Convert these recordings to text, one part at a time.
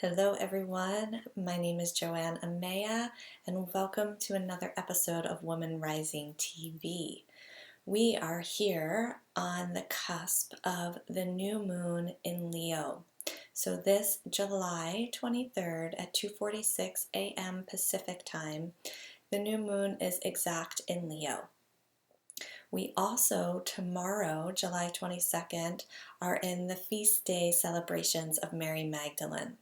Hello everyone, my name is Joanne Ameya and welcome to another episode of Woman Rising TV. We are here on the cusp of the new moon in Leo. So this July 23rd at 2:46 a.m. Pacific time, the new moon is exact in Leo. We also, tomorrow, July 22nd, are in the feast day celebrations of Mary Magdalene.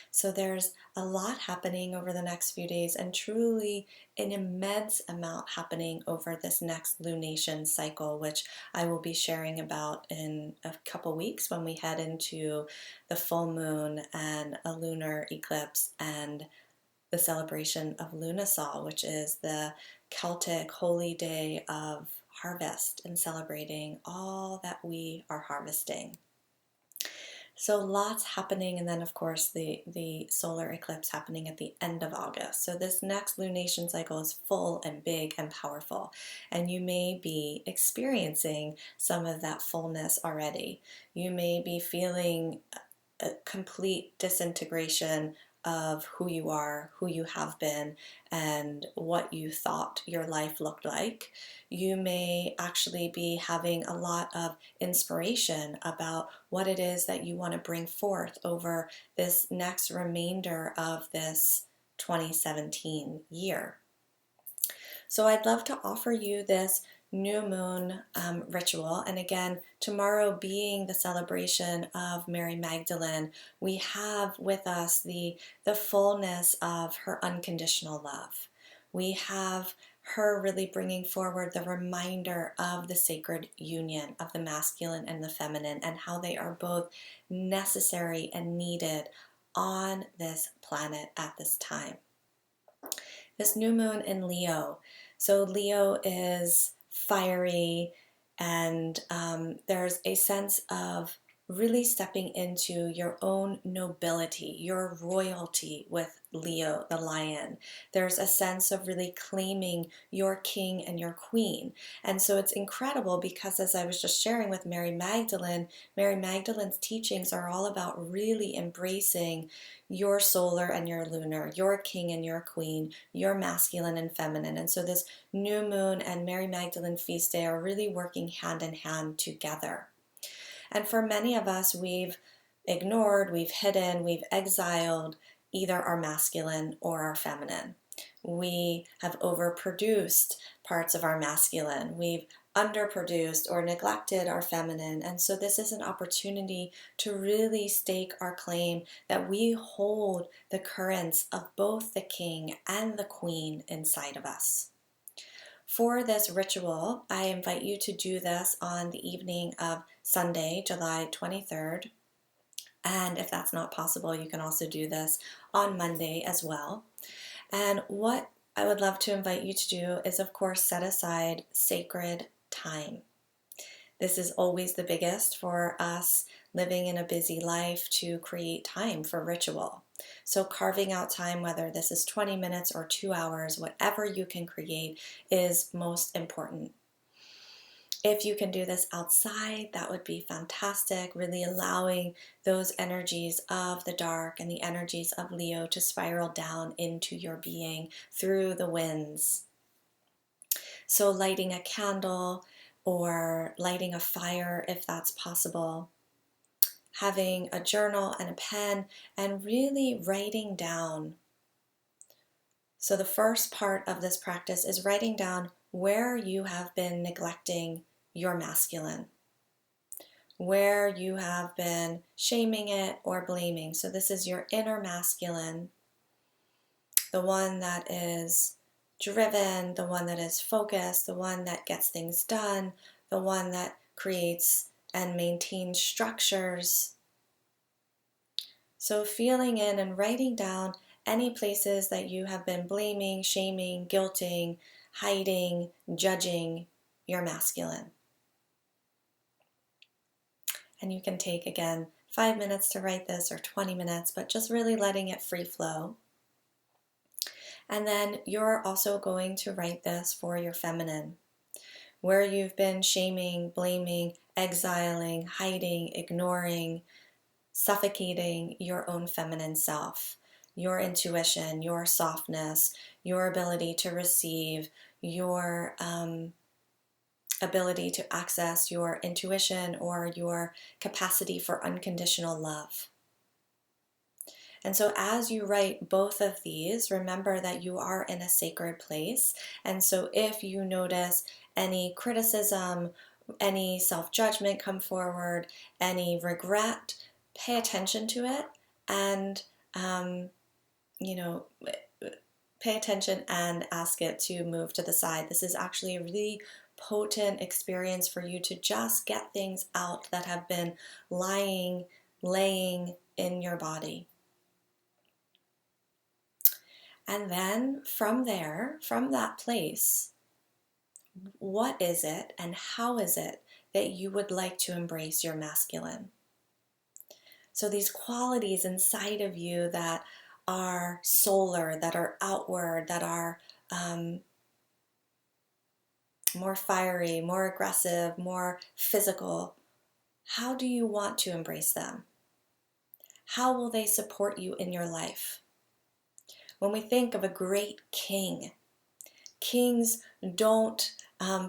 So there's a lot happening over the next few days and truly an immense amount happening over this next lunation cycle, which I will be sharing about in a couple weeks when we head into the full moon and a lunar eclipse and the celebration of Lunasol, which is the Celtic holy day of harvest and celebrating all that we are harvesting. So lots happening, and then of course the solar eclipse happening at the end of August. So this next lunation cycle is full and big and powerful, and you may be experiencing some of that fullness already. You may be feeling a complete disintegration of who you are, who you have been, and what you thought your life looked like. You may actually be having a lot of inspiration about what it is that you want to bring forth over this next remainder of this 2017 year. So I'd love to offer you this new moon ritual. And again, tomorrow being the celebration of Mary Magdalene, we have with us the fullness of her unconditional love. We have her really bringing forward the reminder of the sacred union of the masculine and the feminine and how they are both necessary and needed on this planet at this time. This new moon in Leo. So Leo is fiery, and there's a sense of really stepping into your own nobility, your royalty with Leo, the lion. There's a sense of really claiming your king and your queen. And so it's incredible because, as I was just sharing with Mary Magdalene's teachings are all about really embracing your solar and your lunar, your king and your queen, your masculine and feminine. And so this new moon and Mary Magdalene feast day are really working hand in hand together. And for many of us, we've ignored, we've hidden, we've exiled either our masculine or our feminine. We have overproduced parts of our masculine. We've underproduced or neglected our feminine. And so this is an opportunity to really stake our claim that we hold the currents of both the king and the queen inside of us. For this ritual, I invite you to do this on the evening of Sunday, July 23rd. And if that's not possible, you can also do this on Monday as well. And what I would love to invite you to do is, of course, set aside sacred time. This is always the biggest for us living in a busy life, to create time for ritual. So carving out time, whether this is 20 minutes or 2 hours, whatever you can create is most important. If you can do this outside, that would be fantastic, really allowing those energies of the dark and the energies of Leo to spiral down into your being through the winds. So lighting a candle or lighting a fire if that's possible. Having a journal and a pen and really writing down. So the first part of this practice is writing down where you have been neglecting your masculine, where you have been shaming it or blaming. So this is your inner masculine, the one that is driven, the one that is focused, the one that gets things done, the one that creates and maintains structures. So feeling in and writing down any places that you have been blaming, shaming, guilting, hiding, judging your masculine. And you can take, again, 5 minutes to write this or 20 minutes, but just really letting it free flow. And then you're also going to write this for your feminine, where you've been shaming, blaming, exiling, hiding, ignoring, suffocating your own feminine self, your intuition, your softness, your ability to receive, your ability to access your intuition or your capacity for unconditional love. And so as you write both of these, remember that you are in a sacred place. And so if you notice any criticism, any self-judgment come forward, any regret, pay attention to it and, pay attention and ask it to move to the side. This is actually a really potent experience for you to just get things out that have been laying in your body. And then from there, from that place, what is it and how is it that you would like to embrace your masculine? So these qualities inside of you that are solar, that are outward, that are more fiery, more aggressive, more physical, how do you want to embrace them? How will they support you in your life? When we think of a great king, kings don't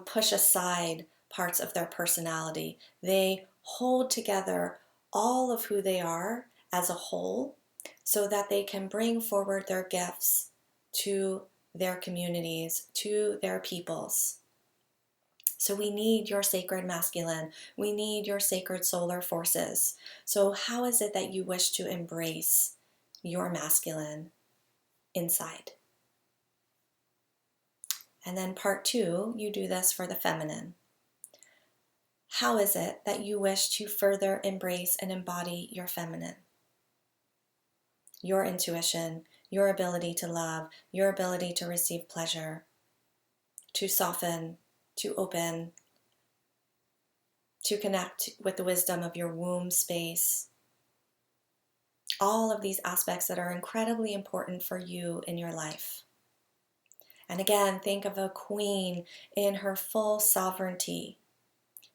push aside parts of their personality. They hold together all of who they are as a whole so that they can bring forward their gifts to their communities, to their peoples. So we need your sacred masculine. We need your sacred solar forces. So how is it that you wish to embrace your masculine inside? And then part 2, you do this for the feminine. How is it that you wish to further embrace and embody your feminine? Your intuition, your ability to love, your ability to receive pleasure, to soften, to open, to connect with the wisdom of your womb space. All of these aspects that are incredibly important for you in your life. And again, think of a queen in her full sovereignty.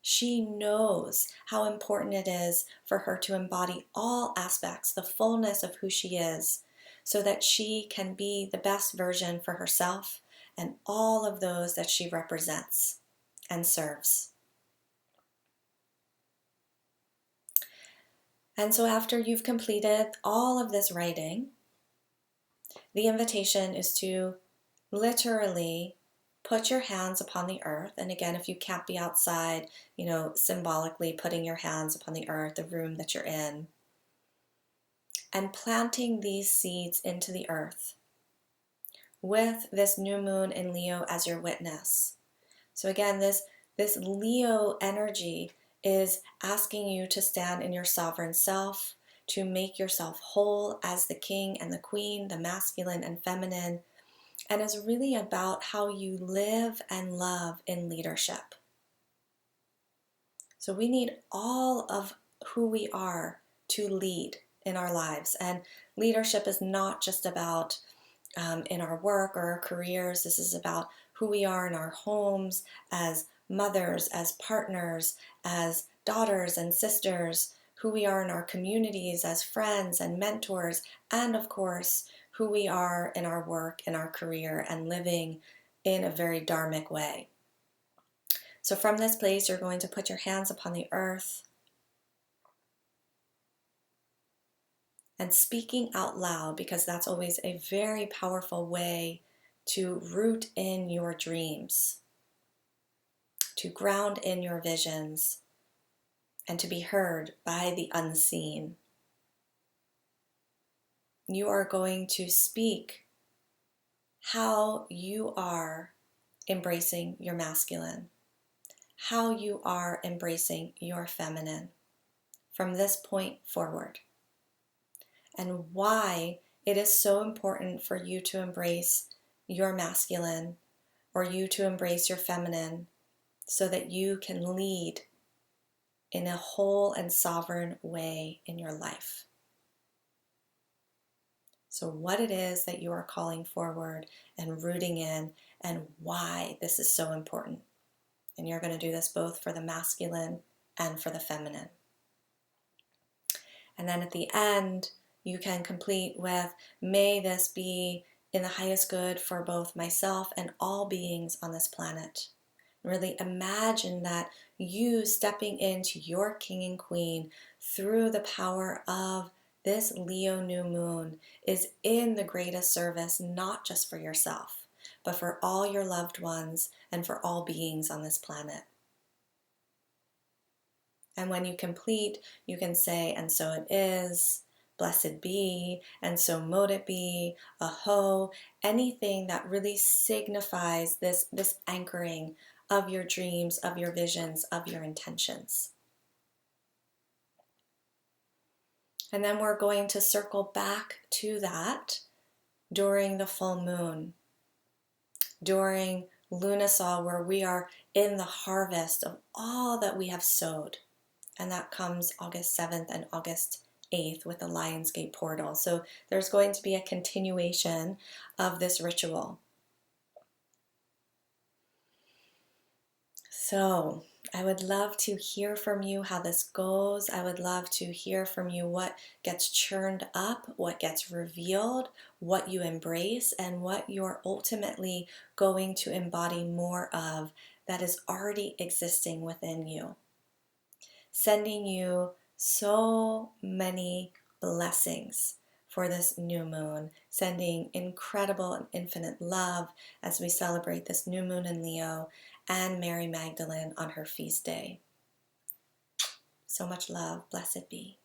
She knows how important it is for her to embody all aspects, the fullness of who she is, so that she can be the best version for herself and all of those that she represents and serves. And so after you've completed all of this writing, the invitation is to literally put your hands upon the earth. And again, if you can't be outside, symbolically putting your hands upon the earth, the room that you're in, and planting these seeds into the earth with this new moon in Leo as your witness. So again, this Leo energy is asking you to stand in your sovereign self, to make yourself whole as the king and the queen, the masculine and feminine, and is really about how you live and love in leadership. So we need all of who we are to lead in our lives. And leadership is not just about in our work or our careers. This is about who we are in our homes, as mothers, as partners, as daughters and sisters, who we are in our communities as friends and mentors, and of course, who we are in our work, in our career, and living in a very dharmic way. So from this place, you're going to put your hands upon the earth and speaking out loud, because that's always a very powerful way to root in your dreams, to ground in your visions, and to be heard by the unseen. You are going to speak how you are embracing your masculine, how you are embracing your feminine from this point forward, and why it is so important for you to embrace your masculine or you to embrace your feminine so that you can lead in a whole and sovereign way in your life. So what it is that you are calling forward and rooting in, and why this is so important. And you're going to do this both for the masculine and for the feminine. And then at the end, you can complete with, may this be in the highest good for both myself and all beings on this planet. Really imagine that you stepping into your king and queen through the power of this Leo new moon is in the greatest service, not just for yourself, but for all your loved ones and for all beings on this planet. And when you complete, you can say, and so it is, blessed be, and so mote it be, aho, anything that really signifies this anchoring of your dreams, of your visions, of your intentions. And then we're going to circle back to that during the full moon, during Lunasol, where we are in the harvest of all that we have sowed. And that comes August 7th and August 8th with the Lionsgate portal. So there's going to be a continuation of this ritual. So I would love to hear from you how this goes. I would love to hear from you what gets churned up, what gets revealed, what you embrace, and what you're ultimately going to embody more of that is already existing within you. Sending you so many blessings for this new moon, sending incredible and infinite love as we celebrate this new moon in Leo and Mary Magdalene on her feast day. So much love. Blessed be.